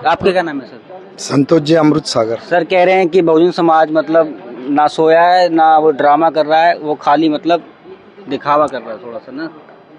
आपके क्या नाम है सर? संतोष जी, अमृत सागर। सर कह रहे हैं कि बहुजन समाज मतलब ना सोया है ना वो ड्रामा कर रहा है, वो खाली मतलब दिखावा कर रहा है थोड़ा सा ना।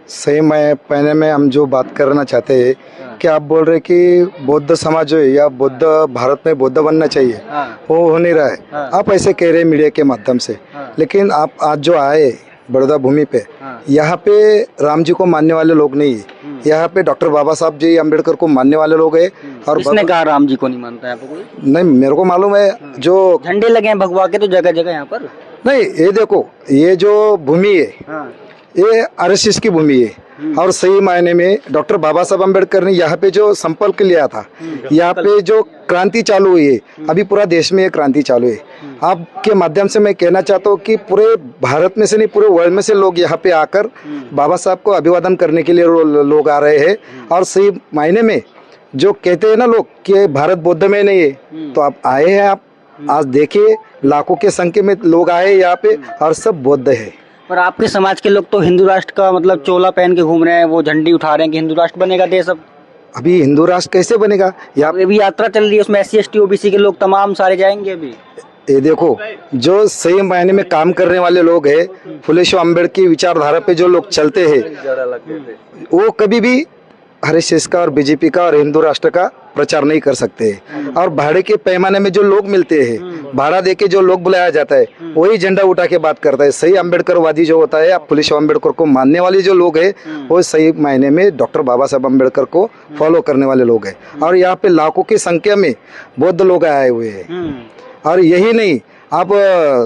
सही में पहले में हम जो बात करना चाहते हैं कि आप बोल रहे कि बौद्ध समाज जो है या बौद्ध भारत में बौद्ध बनना चाहिए, वो हो नहीं रहा है। आप ऐसे कह रहे हैं मीडिया के माध्यम से, लेकिन आप आज जो आए बड़ौदा भूमि पे, यहाँ पे राम जी को मानने वाले लोग नहीं है, यहाँ पे डॉक्टर बाबा साहब जी अम्बेडकर को मानने वाले लोग हैं। और किसने कहा राम जी को नहीं मानता है? आपको कोई नहीं, मेरे को मालूम है। जो झंडे लगे हैं भगवा के तो जगह जगह यहाँ पर। नहीं, ये देखो, ये जो भूमि है ये आरएसएस की भूमि है, और सही मायने में डॉक्टर बाबा साहब अम्बेडकर ने यहाँ पे जो संकल्प लिया था, यहाँ पे जो क्रांति चालू हुई है, अभी पूरा देश में ये क्रांति चालू है। आपके माध्यम से मैं कहना चाहता हूँ कि पूरे भारत में से नहीं, पूरे वर्ल्ड में से लोग यहाँ पे आकर बाबा साहब को अभिवादन करने के लिए लोग आ रहे हैं। और सही मायने में जो कहते हैं ना लोग कि भारत बौद्ध में नहीं है, तो आप आए हैं, आप आज देखिए लाखों के संख्या में लोग आए यहाँ पे और सब बौद्ध है। पर आपके समाज के लोग तो हिंदू राष्ट्र का मतलब चोला पहन के घूम रहे हैं, वो झंडी उठा रहे हैं कि हिंदू राष्ट्र बनेगा देश। अब अभी हिंदू राष्ट्र कैसे बनेगा? ये भी यात्रा चल रही है, उसमें SC ST OBC के लोग तमाम सारे जाएंगे। अभी ये देखो, जो सही मायने में काम करने वाले लोग हैं, फुले शाह अम्बेडकर की विचारधारा पे जो लोग चलते हैं, वो कभी भी आरएसएस का और बीजेपी का और हिंदू राष्ट्र का प्रचार नहीं कर सकते। और भाड़े के पैमाने में जो लोग मिलते हैं, भाड़ा देके जो लोग बुलाया जाता है, वही झंडा उठा के बात करता है। सही अम्बेडकरवादी जो होता है, फुले शाह अम्बेडकर को मानने वाले जो लोग हैं, वो सही मायने में डॉक्टर बाबा साहब अम्बेडकर को फॉलो करने वाले लोग हैं। और यहाँ पे लाखों की संख्या में बौद्ध लोग आए हुए हैं। और यही नहीं, आप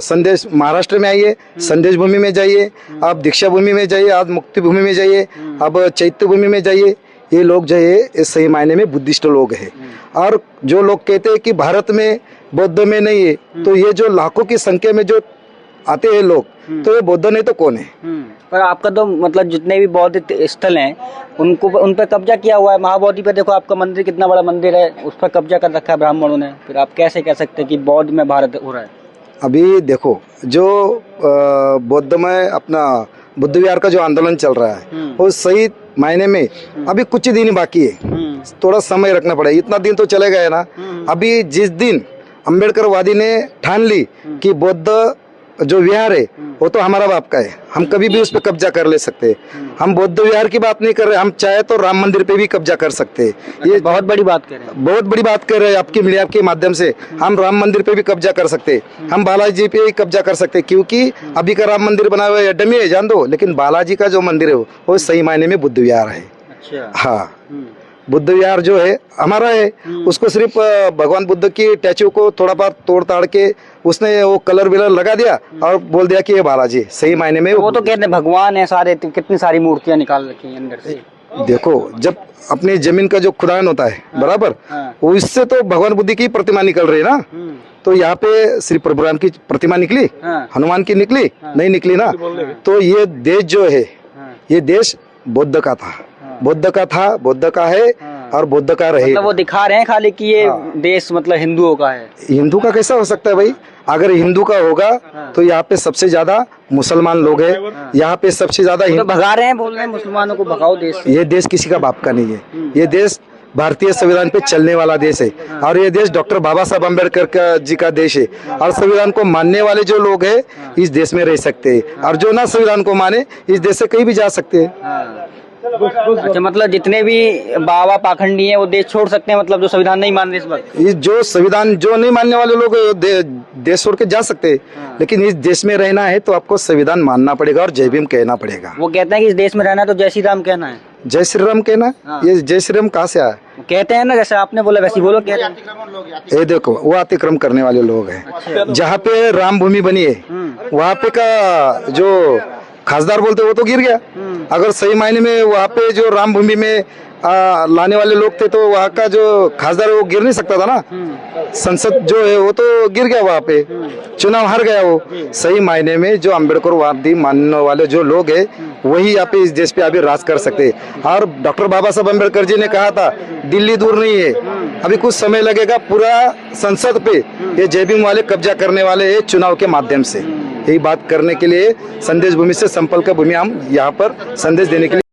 संदेश महाराष्ट्र में आइए, संदेश भूमि में जाइए, आप दीक्षा भूमि में जाइए, आप मुक्ति भूमि में जाइए, आप चैत्य भूमि में जाइए, ये लोग जो है इस सही मायने में बुद्धिस्ट लोग हैं। और जो लोग कहते हैं कि भारत में बौद्ध में नहीं है, तो ये जो लाखों की संख्या में जो आते हैं लोग, तो ये बौद्ध नहीं तो कौन है? पर आपका तो मतलब जितने भी बौद्ध स्थल हैं उनको उन पर कब्जा किया हुआ है। महाबोधि पे देखो, आपका मंदिर कितना बड़ा मंदिर है, उस पर कब्जा कर रखा है ब्राह्मणों ने। फिर आप कैसे कह सकते हैं कि बौद्ध में भारत हो रहा है? अभी देखो, जो बौद्ध में अपना बुद्ध विहार का जो आंदोलन चल रहा है, वो सही मायने में अभी कुछ ही दिन बाकी है, थोड़ा समय रखना पड़ेगा। इतना दिन तो चले गए ना। अभी जिस दिन अम्बेडकरवादी ने ठान ली कि बौद्ध जो विहार है वो तो हमारा बाप का है, हम कभी भी उस पर कब्जा कर ले सकते हैं। हम बौद्ध विहार की बात नहीं कर रहे, हम चाहे तो राम मंदिर पे भी कब्जा कर सकते हैं। ये बहुत बड़ी बात कर रहे हैं, बहुत बड़ी बात कर रहे हैं आपकी मीडिया के माध्यम से। हम राम मंदिर पे भी कब्जा कर सकते हैं, हम बालाजी पे भी कब्जा कर सकते हैं, क्योंकि अभी का राम मंदिर बना हुआ है डमी है, जान दो, लेकिन बालाजी का जो मंदिर है वो सही मायने में बुद्ध विहार है। अच्छा। हाँ, बुद्ध विहार जो है हमारा है, उसको सिर्फ भगवान बुद्ध की स्टैचू को थोड़ा बहुत तोड़ ताड़ के उसने वो कलर विलर लगा दिया और बोल दिया कि ये बालाजी। सही मायने में वो तो कहते हैं भगवान है सारे, कितनी सारी मूर्तियां निकाल रखी हैं अंदर से। देखो, जब अपनी जमीन का जो खुदान होता है, बराबर, उससे तो भगवान बुद्ध की प्रतिमा निकल रही है ना। तो यहाँ पे श्री प्रभु राम की प्रतिमा निकली, हनुमान की निकली नहीं निकली ना। तो ये देश जो है, ये देश बुद्ध का था, बुद्ध का था, बुद्ध का है और बुद्ध का रहेगा। मतलब वो दिखा रहे हैं खाली कि ये देश मतलब हिंदुओं का है। हिंदू का कैसा हो सकता है भाई? अगर हिंदू का होगा तो यहाँ पे सबसे ज्यादा मुसलमान लोग हैं, यहाँ पे सबसे ज्यादा तो भगा रहे हैं, बोल रहे हैं मुसलमानों को भगाओ देश से। ये देश किसी का बाप का नहीं है, ये देश भारतीय संविधान पे चलने वाला देश है। और ये देश डॉक्टर बाबा साहब अम्बेडकर जी का देश है। और संविधान को मानने वाले जो लोग हैं इस देश में रह सकते हैं, और जो ना संविधान को माने इस देश से कहीं भी जा सकते हैं। अच्छा, मतलब जितने भी बाबा पाखंडी हैं वो देश छोड़ सकते हैं, मतलब जो संविधान नहीं मान रहे इस वक्त। ये जो संविधान जो नहीं मानने वाले लोग देश छोड़ के जा सकते हैं, लेकिन इस देश में रहना है तो आपको संविधान मानना पड़ेगा और जय भीम कहना पड़ेगा। वो कहते हैं कि इस देश में रहना है तो जय श्री राम कहना है। जय श्री राम कहना है? ये जय श्री राम कहाँ से आया? कहते हैं ना, जैसे आपने बोला वैसे बोलो। ये देखो, वो अतिक्रम करने वाले लोग हैं। जहाँ पे राम भूमि बनी है वहाँ पे का जो खासदार बोलते वो तो गिर गया। अगर सही मायने में वहाँ पे जो राम भूमि में लाने वाले लोग थे तो वहाँ का जो खासदार वो गिर नहीं सकता था ना। संसद जो है वो तो गिर गया, वहाँ पे चुनाव हार गया वो। सही मायने में जो अम्बेडकरवादी मानने वाले जो लोग हैं वही यहाँ पे इस देश पे अभी राज कर सकते हैं। और डॉक्टर बाबा साहब अम्बेडकर जी ने कहा था दिल्ली दूर नहीं है, अभी कुछ समय लगेगा, पूरा संसद पे ये जय भीम वाले कब्जा करने वाले है चुनाव के माध्यम से। यही बात करने के लिए संदेश भूमि से संपर्क भूमि हम यहाँ पर संदेश देने के लिए